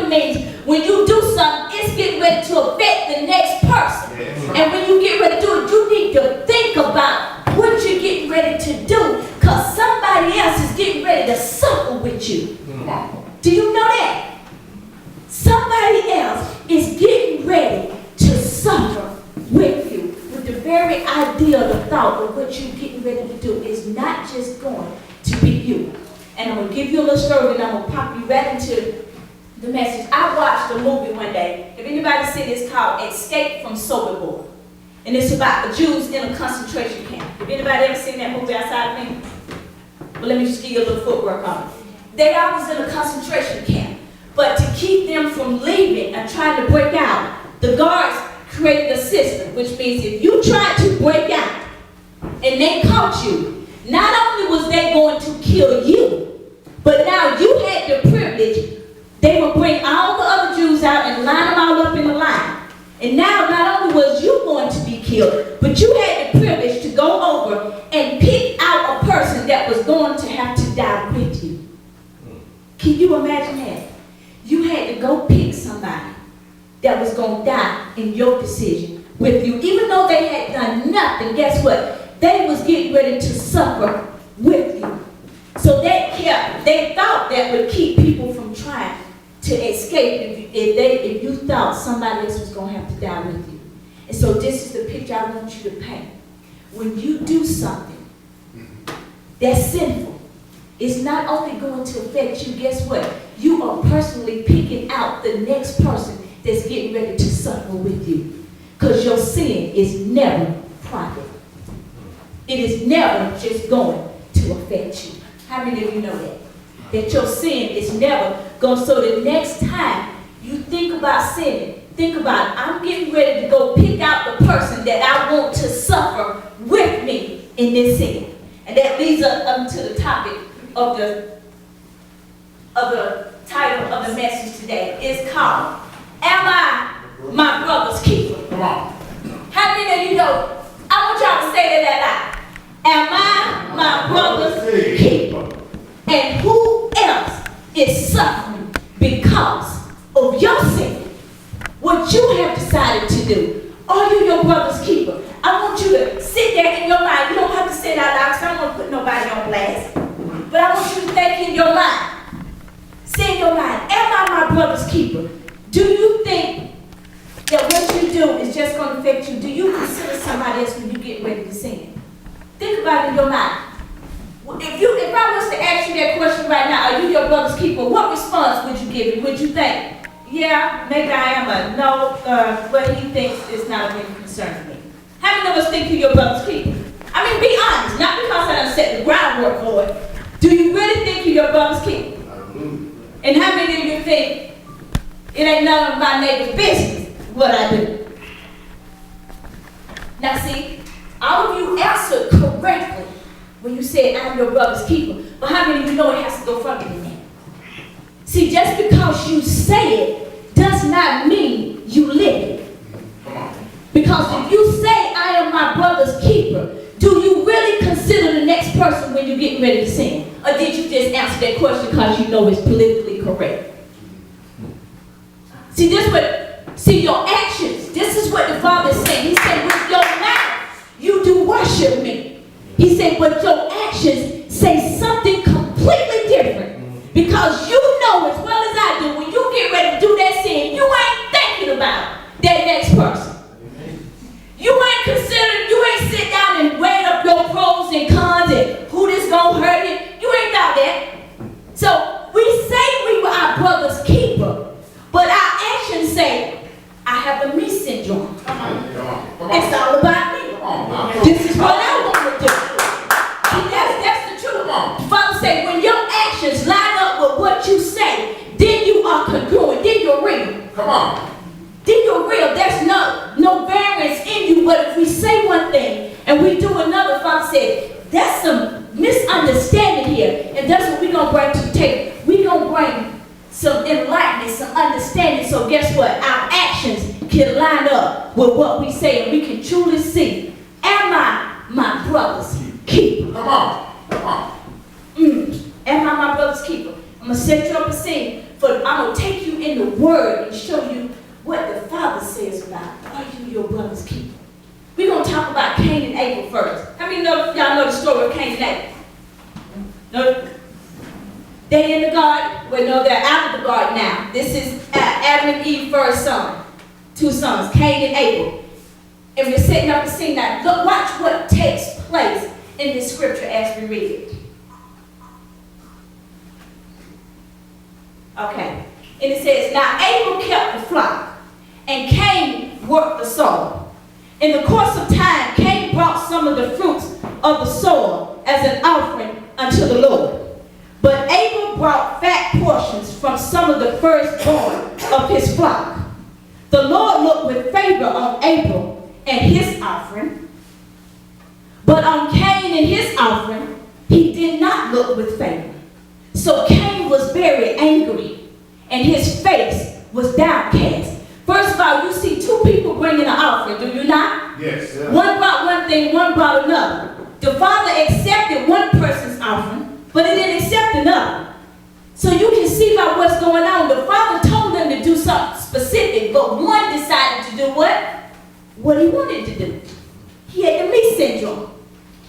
means when you do something, it's getting ready to affect the next person. And when you get ready to do it, you need to think about what you're getting ready to do, because somebody else is getting ready to suffer with you. Do you know that? Somebody else is getting ready to suffer with you. With the very idea, the thought of what you're getting ready to do is not just going to be you. And I'm going to give you a little story and I'm going to pop you right into the message. I watched a movie one day. If anybody seen it, it's called Escape from Sobibor. And it's about the Jews in a concentration camp. Have anybody ever seen that movie outside of me? Well, let me just give you a little footwork on it. They all was in a concentration camp. But to keep them from leaving and trying to break out, the guards created a system, which means if you tried to break out and they caught you, not only was they going to kill you, but now you had the privilege. They would bring all the other Jews out and line them all up in a line. And now not only was you going to be killed, but you had the privilege to go over and pick out a person that was going to have to die with you. Can you imagine that? You had to go pick somebody that was going to die in your decision with you. Even though they had done nothing, guess what? They was getting ready to suffer with you. So they thought that would keep people from trying to escape if you thought somebody else was going to have to die with you. And so this is the picture I want you to paint. When you do something that's sinful, it's not only going to affect you, guess what? You are personally picking out the next person that's getting ready to suffer with you. Because your sin is never private. It is never just going to affect you. How many of you know that? That your sin is never going, so the next time you think about sinning, think about, I'm getting ready to go pick out the person that I want to suffer with me in this sin. And that leads us to the topic of the title of the message today. It's called, Am I My Brother's Keeper? Come on. How many of you know? I want y'all to say that out loud. Am I my brother's keeper? And who else is suffering because of your sin? What you have decided to do. Are you your brother's keeper? I want you to sit there in your mind. You don't have to say it out loud because I don't want to put nobody on blast. But I want you to think in your mind. Say in your mind, am I my brother's keeper? Do you think that what you do is just going to affect you? Do you consider somebody else when you get ready to sin? Think about it in your mind. If I was to ask you that question right now, are you your brother's keeper? What response would you give me? Would you think, yeah, maybe I am, a no, what he thinks is not of any concern to me? How many of us think you're your brother's keeper? I mean, be honest, not because I done set the groundwork for it. Do you really think you're your brother's keeper? And how many of you think it ain't none of my neighbor's business what I do? Now see, all of you answered correctly when you said I'm your brother's keeper. But how many of you know it has to go further than that? See, just because you say it does not mean you live it. Because if you say I am my brother's keeper, do you really consider the next person when you're getting ready to sin? Or did you just answer that question because you know it's politically correct? See, your actions, this is what the Father is saying. He said, with your mouth, you do worship me. He said, but your actions say something completely different. Because you know as well as I do, when you get ready to do that sin, you ain't thinking about that next person. You ain't considering, you ain't sit down and weigh up your pros and cons and who this gonna hurt it. You ain't thought that. So we say we were our brother's keeper, but our actions say, I have the me syndrome. It's all about me. This is what I want to do. See, that's the truth. The Father said, when your actions line up with what you say, then you are congruent, then you're real. Come on. Then you're real. There's no variance in you. But if we say one thing and we do another, Father said, there's some misunderstanding here. And that's what we're going to bring to the table. We're going to bring some enlightenment, some understanding. So guess what? Our actions can line up with what we say. And we can truly see, am I my brother's keeper? Come on. Come on. Am I my brother's keeper? I'm going to set you up a scene. I'm going to take you in the Word and show you what the Father says about are you your brother's keeper. We're going to talk about Cain and Abel first. How many of y'all know the story of Cain and Abel? No? They in the garden. Well, no, they're out of the garden now. This is Adam and Eve's first son. Two sons, Cain and Abel. And we're setting up the scene now. Look, watch what takes place in this scripture as we read it. Okay. And it says, now Abel kept the flock, and Cain worked the soil. In the course of time, Cain brought some of the fruits of the soil as an offering unto the Lord. But Abel brought fat portions from some of the firstborn of his flock. The Lord looked with favor on Abel and his offering, but on Cain and his offering, he did not look with favor. So Cain was very angry, and his face was downcast. First of all, you see two people bringing an offering, do you not? Yes. Yeah. One brought one thing, one brought another. The Father accepted one person's offering, but he didn't accept another. So you can see by what's going on. The Father told them to do something specific, but one decided to do what? What he wanted to do. He had the me syndrome.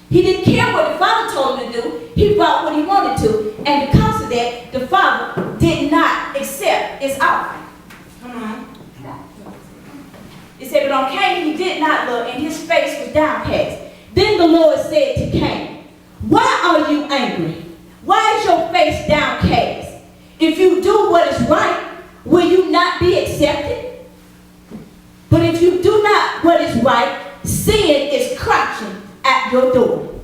He didn't care what the Father told him to do. He brought what he wanted to. And because of that, the Father did not accept his offering. Come on. It said, but on Cain he did not look, and his face was downcast. Then the Lord said to Cain, why are you angry? Why is your face downcast? If you do what is right, will you not be accepted? But if you do not what is right, sin is crouching at your door.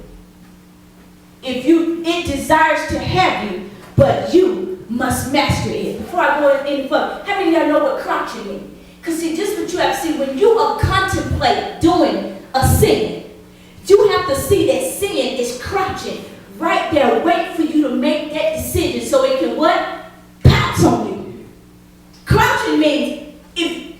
It desires to have you, but you must master it. Before I go any further, how many of y'all know what crouching means? Because see, just what you have to see, when you are contemplate doing a sin, you have to see that sin is crouching right there, waiting for you to make that decision so it can what? Pounce on you. Crouching means, if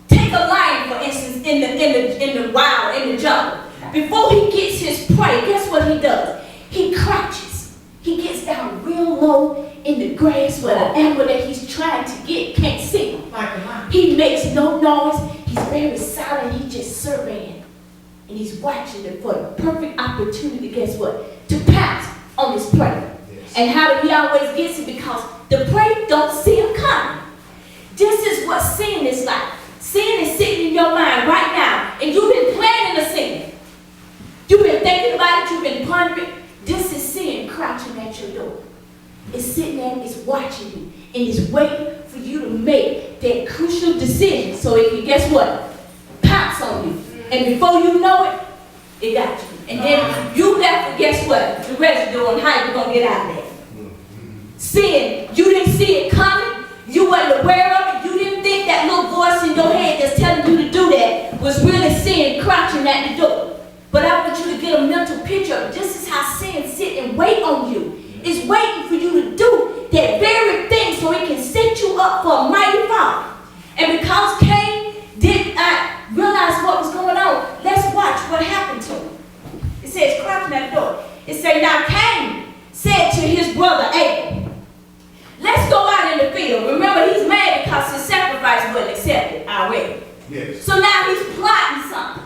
take a lion for instance in the wild, in the jungle. Before he gets his prey, guess what he does? He crouches. He gets down real low in the grass where the animal that he's trying to get can't see him. He makes no noise. He's very silent. He's just surveying. And he's watching it for the perfect opportunity, guess what? To pounce on his prey. Yes. And how do he always gets it? Because the prey don't see him coming. This is what sin is like. Sin is sitting in your mind right now. And you've been planning a sin. You've been thinking about it. You've been pondering. This is sin crouching at your door. It's sitting there and it's watching you. And it's waiting for you to make that crucial decision so it can, guess what? Pounce on you. And before you know it, it got you. And then you left with, guess what? The residue on how you're going to get out of that. Sin, you didn't see it coming. You weren't aware of it. You didn't think that little voice in your head that's telling you to do that was really sin crouching at the door. But I want you to get a mental picture of this is how sin sit and wait on you. It's waiting for you to do that very thing so it can set you up for a mighty fall. And because Cain did not realize what was going on, let's watch what happened to him. It says, crouching at the door. It says, now Cain said to his brother Abel, let's go out in the field. Remember, he's mad because his sacrifice wasn't accepted already. Yes. So now he's plotting something.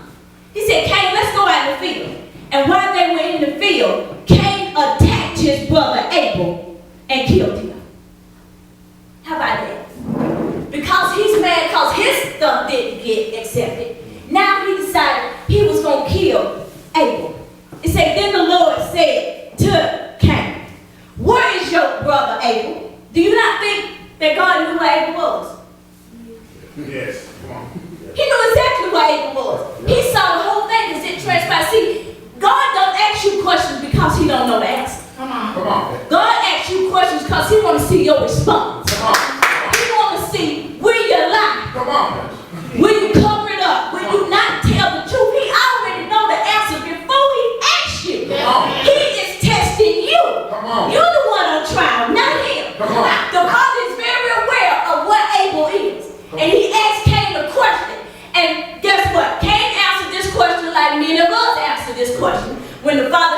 He said, Cain, let's go out in the field. And while they were in the field, Cain attacked his brother Abel and killed him. How about that? Because he's mad because his stuff didn't get accepted. Now he decided he was going to kill Abel. It said, then the Lord said to Cain, where is your brother Abel? Do you not think that God knew where Abel was? Yes. He knew exactly where Abel was. He saw the whole thing as it transpired. See, God don't ask you questions because he don't know the answer. Come on. God asks you questions because he want to see your response. Come on. He want to see will you lie? Come on. Will you cover it up? Will you not tell the truth? He already know the answer before he asks you. He is testing you. You're the one on trial, not him. The Father is very aware of what Abel is. And he asked Cain a question. And guess what? Cain answered this question like many of us answer this question. When the Father